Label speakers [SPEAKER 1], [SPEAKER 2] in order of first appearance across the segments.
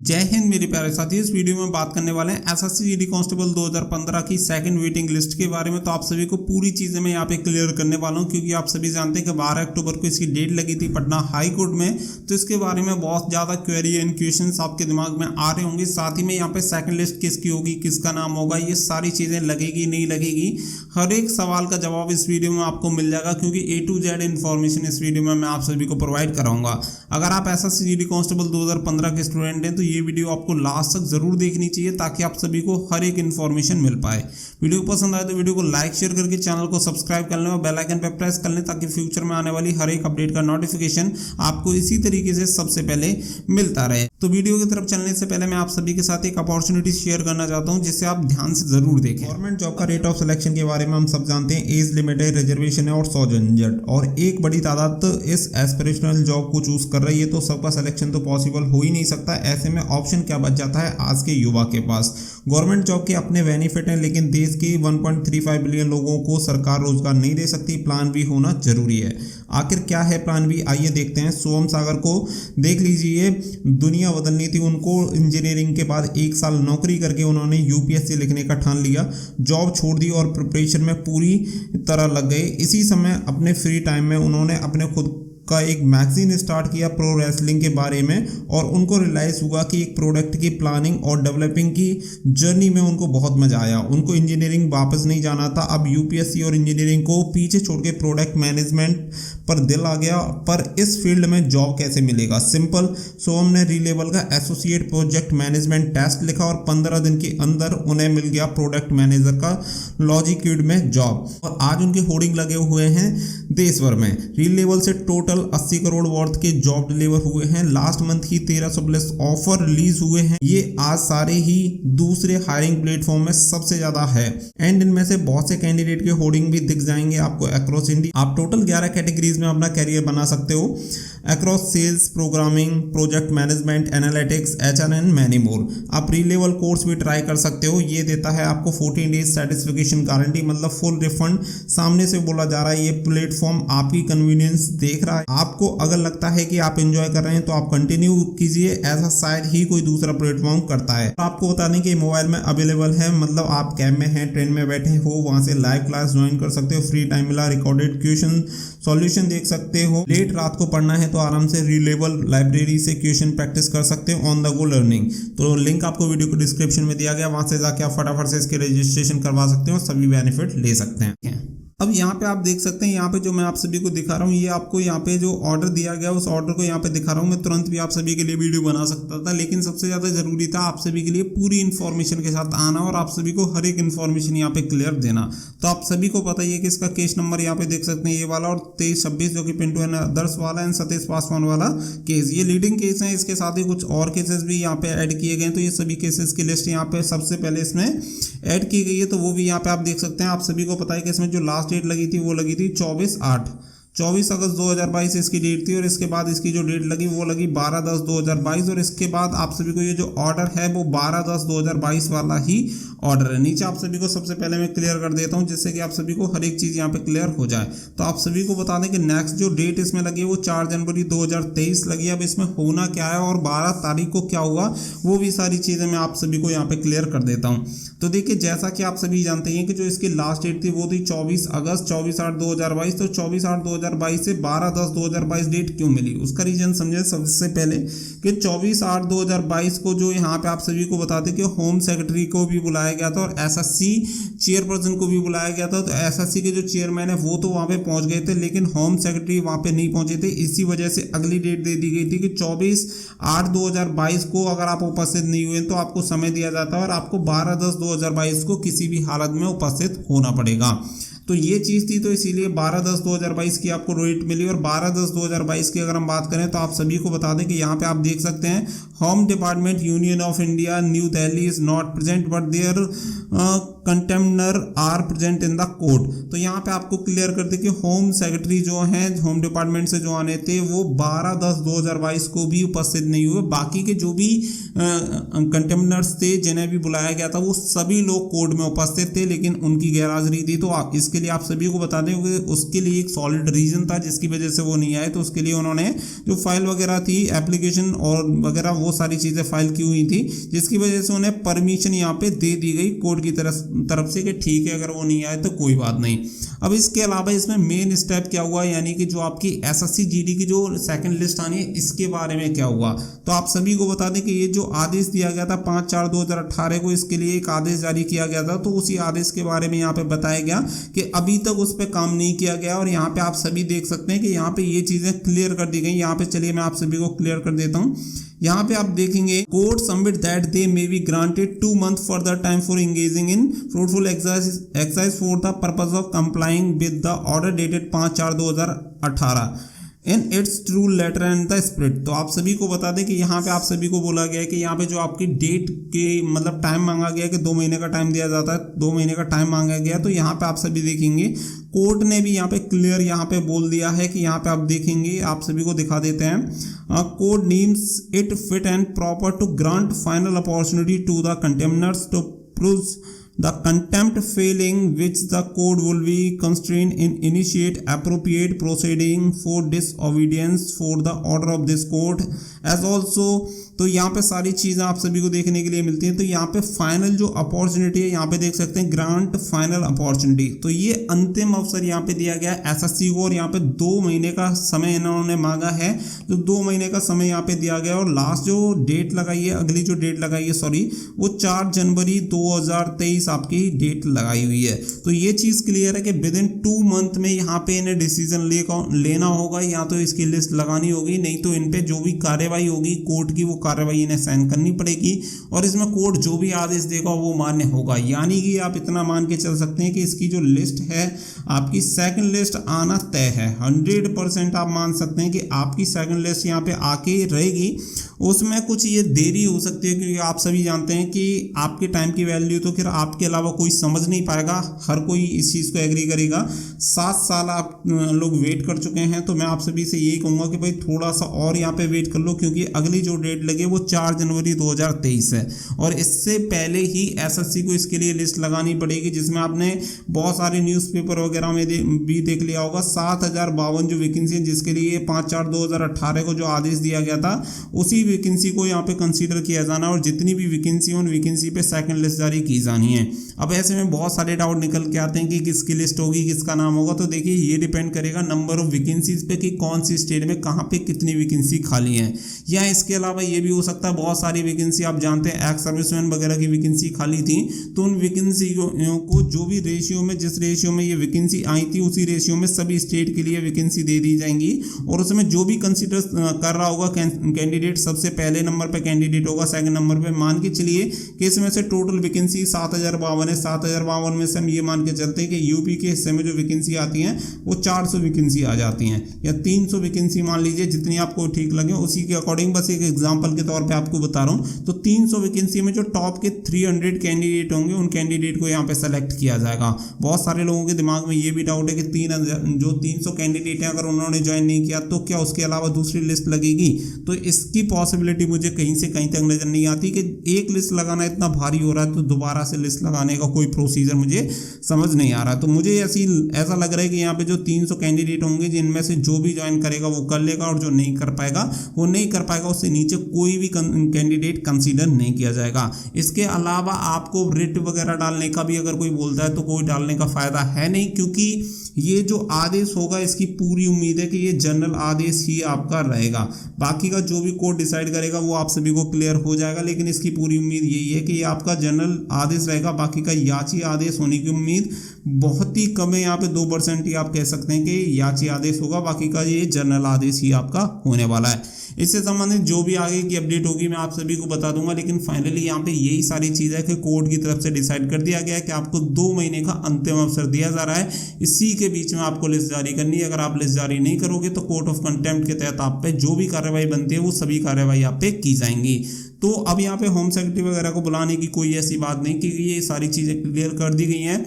[SPEAKER 1] जय हिंद मेरे प्यारे साथियों। इस वीडियो में बात करने वाले हैं एसएससी जीडी कांस्टेबल 2015 की सेकंड वेटिंग लिस्ट के बारे में। तो आप सभी को पूरी चीजें मैं यहाँ पे क्लियर करने वाला हूँ, क्योंकि आप सभी जानते हैं कि 12 अक्टूबर को इसकी डेट लगी थी पटना हाई कोर्ट में। तो इसके बारे में बहुत ज्यादा क्वेरी एंड क्वेश्चंस आपके दिमाग में आ रहे होंगे। साथ ही में यहाँ पे सेकंड लिस्ट किसकी होगी, किसका नाम होगा, ये सारी चीजें लगेगी नहीं लगेगी, हर एक सवाल का जवाब इस वीडियो में आपको मिल जाएगा, क्योंकि A to Z इन्फॉर्मेशन इस वीडियो में मैं आप सभी को प्रोवाइड कराऊंगा। अगर आप एसएससी जीडी कांस्टेबल 2015 के स्टूडेंट हैं तो ये वीडियो आपको लास्ट तक जरूर देखनी चाहिए, ताकि आप सभी को हर एक इन्फॉर्मेशन मिल पाए। वीडियो पसंद आए तो वीडियो को लाइक शेयर करके चैनल को सब्सक्राइब कर लें और बेल आइकन पर प्रेस कर लें, ताकि फ्यूचर में आने वाली हर एक अपडेट का नोटिफिकेशन आपको इसी तरीके से सबसे पहले मिलता रहे। तो वीडियो की तरफ चलने से पहले मैं आप सभी के साथ एक अपॉर्चुनिटी शेयर करना चाहता हूं, जिसे आप ध्यान से जरूर देखें। गवर्नमेंट जॉब का रेट ऑफ सिलेक्शन के बारे में हम सब जानते हैं, एज लिमिट है, रिजर्वेशन है और 100 झंझट, और एक बड़ी तादाद इस एस्पिरेशनल जॉब को चूज कर रही है, तो सबका सिलेक्शन तो पॉसिबल हो ही नहीं सकता। ऐसे में ऑप्शन क्या बच जाता है आज के युवा के पास। गवर्नमेंट जॉब के अपने बेनिफिट हैं, लेकिन देश के 1.35 बिलियन लोगों को सरकार रोजगार नहीं दे सकती। प्लान बी होना जरूरी है। आखिर क्या है प्लान बी, आइए देखते हैं। सोम सागर को देख लीजिए, दुनिया बदलनी थी उनको। इंजीनियरिंग के बाद 1 साल नौकरी करके उन्होंने यूपीएससी लिखने का ठान लिया, जॉब छोड़ दी और प्रिपरेशन में पूरी तरह लग गए। इसी समय अपने फ्री टाइम में उन्होंने अपने खुद का एक मैगजीन स्टार्ट किया प्रो रेसलिंग के बारे में, और उनको रियलाइज हुआ कि एक प्रोडक्ट की प्लानिंग और डेवलपिंग की जर्नी में उनको बहुत मजा आया। उनको इंजीनियरिंग वापस नहीं जाना था। अब यूपीएससी और इंजीनियरिंग को पीछे छोड़ के प्रोडक्ट मैनेजमेंट पर दिल आ गया। पर इस फील्ड में जॉब कैसे मिलेगा? सिंपल, सोम ने री-लेवल का एसोसिएट प्रोजेक्ट मैनेजमेंट टेस्ट लिखा और 15 दिन के अंदर उन्हें मिल गया प्रोडक्ट मैनेजर का लॉजिक्यूड में जॉब, और आज उनके होर्डिंग लगे हुए हैं देश भर में। री-लेवल से टोटल 80 करोड़ वर्थ के जॉब डिलीवर हुए हैं। लास्ट मंथ ही 1300 प्लस ऑफर रिलीज हुए हैं। ये आज सारे ही दूसरे हायरिंग प्लेटफॉर्म में सबसे ज्यादा है, एंड इनमें से बहुत से कैंडिडेट के होर्डिंग भी दिख जाएंगे आपको अक्रॉस इंडिया। आप टोटल 11 कैटेगरीज में अपना कैरियर बना सकते हो, across sales, programming, project management, analytics, HR and many more. आप प्री लेवल कोर्स भी ट्राई कर सकते हो। ये देता है आपको 14 डेज सेटिस्फिकेशन गारंटी, मतलब फुल रिफंड। सामने से बोला जा रहा है ये प्लेटफॉर्म आपकी कन्वीनियंस देख रहा है। आपको अगर लगता है कि आप एंजॉय कर रहे हैं तो आप कंटिन्यू कीजिए, ऐसा शायद ही कोई दूसरा प्लेटफॉर्म करता है। आपको बता दें कि मोबाइल में अवेलेबल है, मतलब आप कैब में हैं, ट्रेन में बैठे हो, वहां से लाइव क्लास ज्वाइन कर सकते हो। फ्री टाइम मिला, रिकॉर्डेड क्वेश्चन सॉल्यूशन देख सकते हो। लेट रात को पढ़ना है तो आराम से री-लेवल लाइब्रेरी से क्वेश्चन प्रैक्टिस कर सकते हो ऑन द गो लर्निंग। तो लिंक आपको वीडियो को डिस्क्रिप्शन में दिया गया, वहां से जाके आप फटाफट से इसके रजिस्ट्रेशन करवा सकते हो, सभी बेनिफिट ले सकते हैं। अब यहाँ पे आप देख सकते हैं, यहाँ पे जो मैं आप सभी को दिखा रहा हूँ, ये आपको यहाँ पे जो ऑर्डर दिया गया उस ऑर्डर को यहाँ पे दिखा रहा हूँ। मैं तुरंत भी आप सभी के लिए वीडियो बना सकता था, लेकिन सबसे ज़्यादा जरूरी था आप सभी के लिए पूरी इन्फॉर्मेशन के साथ आना और आप सभी को हर एक इन्फॉर्मेशन यहाँ पे क्लियर देना। तो आप सभी को पता ही है कि इसका केस नंबर यहाँ पे देख सकते हैं, ये वाला, और 2326 जो कि पिंटू एंड अदर्स वाला एंड सतीश पासवान वाला केस, ये लीडिंग केस है। इसके साथ ही कुछ और केसेस भी यहाँ पे ऐड किए गए हैं। तो ये सभी केसेस की लिस्ट यहाँ पे सबसे पहले इसमें ऐड की गई है, तो वो भी यहाँ पे आप देख सकते हैं। आप सभी को पता है कि इसमें जो लास्ट डेट लगी थी वो लगी थी 24 अगस्त 2022 इसकी डेट थी, और इसके बाद इसकी जो डेट लगी वो लगी 12/10/2022, और इसके बाद आप सभी को ये जो ऑर्डर है वो 12/10/2022 वाला ही ऑर्डर है। नीचे आप सभी को सबसे पहले मैं क्लियर कर देता हूं, जिससे कि आप सभी को हर एक चीज यहाँ पे क्लियर हो जाए। तो आप सभी को बता दें कि नेक्स्ट जो डेट इसमें लगी है वो 4 जनवरी 2023 लगी है। अब इसमें होना क्या है और 12 तारीख को क्या हुआ, वो भी सारी चीजें मैं आप सभी को यहाँ पे क्लियर कर देता हूँ। तो देखिए, जैसा कि आप सभी जानते हैं कि जो इसकी लास्ट डेट थी वो थी 24 अगस्त 24/8/2022। तो 24/8/2022 से 12/10/2022 डेट क्यों मिली, उसका रीजन समझे। सबसे पहले कि 24/8/2022 को जो यहाँ पे आप सभी को बताते कि होम सेक्रेटरी को भी बुलाया गया था और एसएससी चेयरपर्सन को भी बुलाया गया था। तो एसएससी के जो चेयरमैन है वो तो वहां पे पहुंच गए थे, लेकिन होम सेक्रेटरी वहां पे नहीं पहुंचे थे। इसी वजह से अगली डेट दे दी गई थी कि 24/8/2022 को अगर आप उपस्थित नहीं हुए तो आपको समय दिया जाता है और आपको 12/10/2022 को किसी भी हालत में उपस्थित होना पड़ेगा। तो ये चीज़ थी, तो इसीलिए 12/10/2022 की आपको रेट मिली। और 12/10/2022 की अगर हम बात करें तो आप सभी को बता दें कि यहाँ पे आप देख सकते हैं, home department union of India New Delhi is not present but their contemnor are present in the court. तो यहाँ पे आपको क्लियर कर दे कि होम सेक्रेटरी जो हैं होम डिपार्टमेंट से जो आने थे वो 12/10/2022 को भी उपस्थित नहीं हुए। बाकी के जो भी कंटेम्नर्स थे जिन्हें भी बुलाया गया था वो सभी लोग कोर्ट में उपस्थित थे, लेकिन उनकी गैरहाजिरी थी। तो इसके इसके लिए आप सभी को बता दें कि उसके लिए एक सॉलिड रीजन था जिसकी वजह से वो नहीं आए। तो उसके लिए उन्होंने जो फाइल वगैरह थी, एप्लीकेशन और वगैरह वो सारी चीज़ें फाइल की हुई थी, जिसकी वजह से उन्हें परमिशन यहाँ पे दे दी गई कोर्ट की तरफ से कि ठीक है अगर वो नहीं आए तो कोई बात नहीं। अब इसके अलावा इसमें मेन स्टेप क्या हुआ, यानी कि जो आपकी एसएससी जीडी की जो सेकंड लिस्ट आनी है इसके बारे में क्या हुआ। तो आप सभी को बता दें कि ये जो आदेश दिया गया था 5/4/2018 को, इसके लिए एक आदेश जारी किया गया था। तो उसी आदेश के बारे में यहाँ पे बताया गया कि अभी तक उस पर काम नहीं किया गया और यहाँ पे आप सभी देख सकते हैं कि यहाँ पे ये चीजें क्लियर कर दी गई। यहाँ पे चलिए मैं आप सभी को क्लियर कर देता हूँ। यहाँ पे आप देखेंगे court submit that they may be granted 2 months further time for engaging in fruitful exercise for the purpose of complying with the order dated 5/4/2018 in its true letter and the spirit. तो आप सभी को बता दें कि यहाँ पे आप सभी को बोला गया है कि यहाँ पे जो आपकी डेट के मतलब टाइम मांगा गया है कि 2 महीने का टाइम दिया जाता है, 2 महीने का टाइम मांगा गया। तो यहाँ पे आप सभी देखेंगे कोर्ट ने भी यहाँ पे क्लियर यहाँ पे बोल दिया है कि यहाँ पे आप देखेंगे, आप सभी को दिखा देते हैं। Court deems it fit and proper to grant final opportunity to the contemnors to prove the contempt, failing which the court will be constrained in initiate appropriate proceeding for disobedience for the order of this court as also। तो यहाँ पे सारी चीज़ें आप सभी को देखने के लिए मिलती हैं। तो यहाँ पे फाइनल जो अपॉर्चुनिटी है यहाँ पे देख सकते हैं, ग्रांट फाइनल अपॉर्चुनिटी। तो ये अंतिम अवसर यहाँ पे दिया गया है एसएससी को और यहाँ पे 2 महीने का समय इन्होंने मांगा है। तो 2 महीने का समय यहाँ पे दिया गया और लास्ट जो डेट लगाई है, अगली जो डेट लगाई है सॉरी, वो 4 जनवरी 2023 आपकी डेट लगाई हुई है। तो ये चीज़ क्लियर है कि विद इन 2 मंथ में यहाँ पे इन्हें डिसीजन लेना होगा, या तो इसकी लिस्ट लगानी होगी, नहीं तो इन पे जो भी कार्रवाई होगी कोर्ट की वो कार्रवाई इन्हें साइन करनी पड़ेगी और इसमें कोर्ट जो भी आदेश देगा वो मान्य होगा। यानी कि आप इतना मान के चल सकते हैं कि इसकी जो लिस्ट है आपकी सेकंड लिस्ट आना तय है। 100% आप मान सकते हैं कि आपकी सेकंड लिस्ट यहाँ पे आके रहेगी। उसमें कुछ ये देरी हो सकती है क्योंकि आप सभी जानते हैं कि आपके टाइम की वैल्यू तो फिर आपके अलावा कोई समझ नहीं पाएगा, हर कोई इस चीज़ को एग्री करेगा। 7 साल आप लोग वेट कर चुके हैं, तो मैं आप सभी से यही कहूँगा कि भाई थोड़ा सा और यहाँ पे वेट कर लो, क्योंकि अगली जो डेट लगे वो 4 जनवरी 2023 है और इससे पहले ही एसएससी को इसके लिए लिस्ट लगानी पड़ेगी, जिसमें आपने बहुत सारे न्यूज़पेपर वगैरह में भी देख लिया होगा। 7052 जो वैकेंसी है जिसके लिए 5/4/2018 को जो आदेश दिया गया था उसी वैकेंसी को यहाँ पे कंसीडर किया जाना और जितनी भी वैकेंसी उन वैकेंसी पे सेकंड लिस्ट जारी की जानी है। अब ऐसे में बहुत सारे डाउट निकल के आते हैं कि किसकी लिस्ट होगी, किसका नाम होगा। तो देखिए ये डिपेंड करेगा नंबर ऑफ वैकेंसीज पे कि कौन सी स्टेट में कहाँ पे कितनी वैकेंसी खाली है, या इसके अलावा ये भी हो सकता है बहुत सारी वैकेंसी आप जानते हैं एक्स सर्विसमैन वगैरह की वैकेंसी खाली थी, तो उन वैकेंसी को जो भी रेशियो में जिस रेशियो में ये वैकेंसी आई थी उसी रेशियो में सभी स्टेट के लिए वैकेंसी दे दी जाएंगी और उसमें जो भी कंसिडर कर रहा होगा कैंडिडेट, सबसे पहले नंबर पे कैंडिडेट होगा, सेकंड नंबर पे मान के चलिए कि इसमें से टोटल वैकेंसी 7052 है। 7052 में से हम ये मान के चलते हैं कि यूपी के हिस्से में जो वैकेंसी आती हैं वो 400 वैकेंसी आ जाती हैं या 300 वैकेंसी मान लीजिए, जितनी आपको ठीक लगे उसी के अकॉर्डिंग, बस एक एग्जाम्पल के तौर पर आपको बता रहा हूँ। तो 300 वैकेंसी में जो टॉप के 300 कैंडिडेट होंगे उन कैंडिडेट को यहाँ पे सेलेक्ट किया जाएगा। बहुत सारे लोगों के दिमाग में ये भी डाउट है कि 300 कैंडिडेट हैं अगर उन्होंने ज्वाइन नहीं किया तो क्या उसके अलावा दूसरी लिस्ट लगेगी। तो इसकी पॉसिबिलिटी मुझे कहीं से कहीं तक नजर नहीं आती कि एक लिस्ट लगाना इतना भारी हो रहा है तो दोबारा से लिस्ट लगाने का कोई प्रोसीजर मुझे समझ नहीं आ रहा। तो मुझे ऐसा लग रहा है कि यहाँ पे जो 300 कैंडिडेट होंगे जिनमें से जो भी ज्वाइन करेगा वो कर लेगा और जो नहीं कर पाएगा वो नहीं कर पाएगा, उससे नीचे कोई भी कैंडिडेट कंसीडर नहीं किया जाएगा। इसके अलावा आपको रिट वगैरह डालने का भी अगर कोई बोलता है तो कोई डालने का फायदा है नहीं, क्योंकि ये जो आदेश होगा इसकी पूरी उम्मीद है कि ये जनरल आदेश ही आपका रहेगा। बाकी का जो भी कोर्ट डिसाइड करेगा वो आप सभी को क्लियर हो जाएगा, लेकिन इसकी पूरी उम्मीद यही है कि ये आपका जनरल आदेश रहेगा। बाकी का याची आदेश होने की उम्मीद बहुत ही कम है, यहाँ पे 2% ही आप कह सकते हैं कि याची आदेश होगा, बाकी का ये जनरल आदेश ही आपका होने वाला है। इससे संबंधित जो भी आगे की अपडेट होगी मैं आप सभी को बता दूंगा, लेकिन फाइनली यहाँ पे यही सारी चीज़ है कि कोर्ट की तरफ से डिसाइड कर दिया गया है कि आपको 2 महीने का अंतिम अवसर दिया जा रहा है। इसी के बीच में आपको लिस्ट जारी करनी है। अगर आप लिस्ट जारी नहीं करोगे तो कोर्ट ऑफ कंटेम्प्ट के तहत आप पे जो भी कार्रवाई बनती है वो सभी कार्रवाई आप पे की जाएंगी। तो अब यहाँ पे होम सेक्रेटरी वगैरह को बुलाने की कोई ऐसी बात नहीं, क्योंकि ये सारी चीज़ें क्लियर कर दी गई हैं।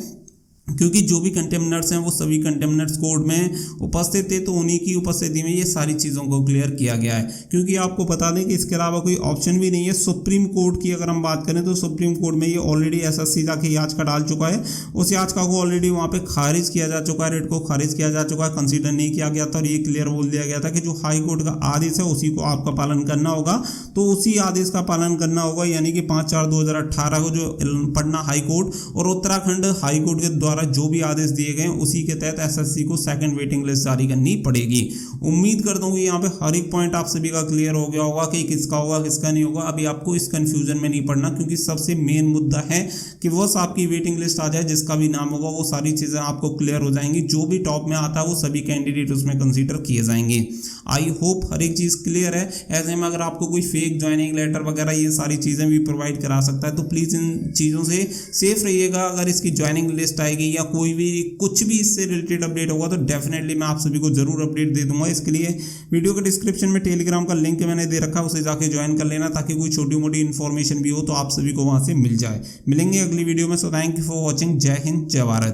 [SPEAKER 1] क्योंकि जो भी कंटेमिनेंट्स हैं वो सभी कंटेमिनेंट्स कोड में उपस्थित थे, तो उन्हीं की उपस्थिति में ये सारी चीज़ों को क्लियर किया गया है। क्योंकि आपको बता दें कि इसके अलावा कोई ऑप्शन भी नहीं है। सुप्रीम कोर्ट की अगर हम बात करें तो सुप्रीम कोर्ट में ये ऑलरेडी एसएससी जाके याचिका डाल चुका है, उस याचिका को ऑलरेडी वहाँ पे खारिज किया जा चुका है, रेट को खारिज किया जा चुका है, कंसिडर नहीं किया गया था और ये क्लियर बोल दिया गया था कि जो हाई कोर्ट का आदेश है उसी को आपका पालन करना होगा। तो उसी आदेश का पालन करना होगा, यानी कि 5/4/2018 को जो पटना हाई कोर्ट और उत्तराखंड हाई कोर्ट के द्वारा जो भी आदेश दिए गए उसी के तहत एसएससी को सेकंड वेटिंग लिस्ट जारी करनी पड़ेगी। उम्मीद करता हूँ कि यहाँ पे हर एक पॉइंट आप सभी का क्लियर हो गया होगा कि किसका होगा किसका नहीं होगा। अभी आपको इस कंफ्यूजन में नहीं पड़ना, क्योंकि सबसे मेन मुद्दा है कि बस आपकी वेटिंग लिस्ट आ जाए, जिसका भी नाम होगा वो सारी चीज़ें आपको क्लियर हो जाएंगी। जो भी टॉप में आता है वो सभी कैंडिडेट उसमें कंसिडर किए जाएंगे। आई होप हर एक चीज़ क्लियर है। ऐसे में अगर आपको कोई फेक ज्वाइनिंग लेटर वगैरह ये सारी चीज़ें भी प्रोवाइड करा सकता है, तो प्लीज़ इन चीज़ों से सेफ रहिएगा। अगर इसकी ज्वाइनिंग लिस्ट आएगी या कोई भी कुछ भी इससे रिलेटेड अपडेट होगा तो डेफिनेटली मैं आप सभी को जरूर अपडेट दे दूंगा। इसके लिए वीडियो के डिस्क्रिप्शन में टेलीग्राम का लिंक मैंने दे रखा है, उसे जाके ज्वाइन कर लेना, ताकि कोई छोटी मोटी इन्फॉर्मेशन भी हो तो आप सभी को वहां से मिल जाए। मिलेंगे अगली वीडियो में। So thank you for watching. जय हिंद, जय भारत।